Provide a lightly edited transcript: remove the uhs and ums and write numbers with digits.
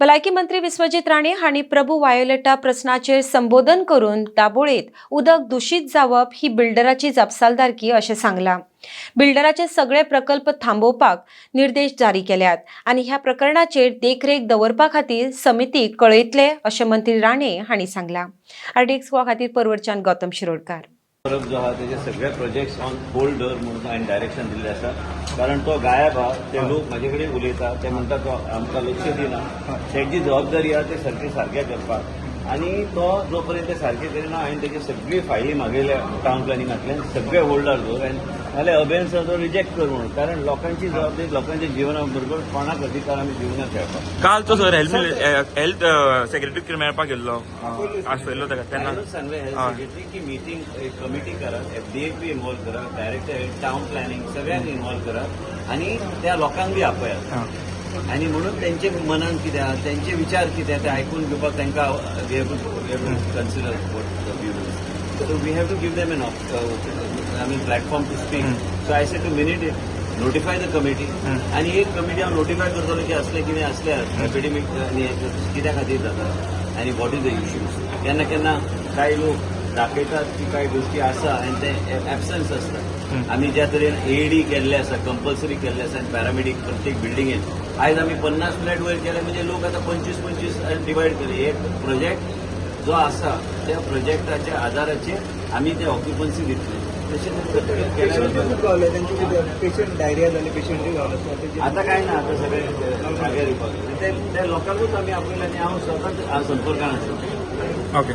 भलायकी मंत्री विश्वजीत राणे हांणी प्रभू वायोलेटा प्रश्नाचेर संबोधन करून दाबोळेत उदक दूषित जावप ही बिल्डराची जबाबदारी अशें सांगलां। बिल्डराचे सगळे प्रकल्प थांबोवपाक निर्देश जारी केल्यात आनी ह्या प्रकरणाचेर देखरेख दवरपा खातीर समितीक कळयतले अशें मंत्री राणे हांणी सांगलां। आर्टिक्स गोवा खातीर परवरच्यान गौतम शिरोडकार। परब जो आहा तेजे सगळे प्रोजेक्ट्स ऑन होल्ड दवर म्हणून हांवें डायरेक्शन दिल्लें आसा, कारण तो गायब आहा। ते लोक म्हाजे कडेन उलयता, ते म्हणटा तो आमकां लक्ष दिना। तेजी जबाबदारी आहा ते सारकें करपाक, आनी तो जो पर्यंत ते सारकें करिना हांवें तेजी सगळी फायली मागयल्या टावन प्लॅनिंगांतल्यान, सगळे होल्डार दवर आनी नाल्यार अभेन्स तो रिजेक्ट कर म्हणून, कारण लोकांची जबाबदारी लोकांच्या जिवना बरोबर कोणाक अधिकार आमी दिवना खेळपाक। काल तो सर हेल्थ सेक्रेटरी मेळपाक गेल्लो आसलो ताका तेन्ना सांगलें हेल्थ सेक्रेटरी की मिटींग कमिटी करात, एफडीएपी इन्वॉल्व करात, डायरेक्टर टावन प्लॅनिंग सगळ्यांक इन्वॉल्व करात आनी त्या लोकांक बी आपयात। आणि म्हणून त्यांचे मनान कितें आहा, त्यांचे विचार कितें ते आयकून घेवपाक तांकां we have to consider so we have to give them an platform to speak. So I say two minute notify the committee, आणि एक कमिटी हांव नोटिफाय करतलो की असले कितें असल्यार एपिडेमीक आनी कित्या खातीर जाता आनी वॉट इज द इश्यूज। केन्ना केन्ना कांय लोक दाखयतात की काही गोष्टी आसा आनी ते एबसन्स आसता। आमी ज्या तरेन एडी केल्ले आसा, कंपल्सरी केल्ले आसा आनी पॅरामेडीक प्रत्येक बिल्डिंगेन आयज आमी 50 फ्लॅट वयर केले म्हणजे लोक आतां 25-25 डिवायड केले। एक प्रोजेक्ट जो आसा त्या प्रोजेक्टाच्या आधाराचेर आमी ते ऑक्युपन्सी दितले। पेशंट डायरिया झाले, पेशंट आता काय ना, आता सगळे जाग्यार येवपाक त्या लोकांकूच आमी आपयले आनी हांव स्वताच संपर्कान आसा। ओके।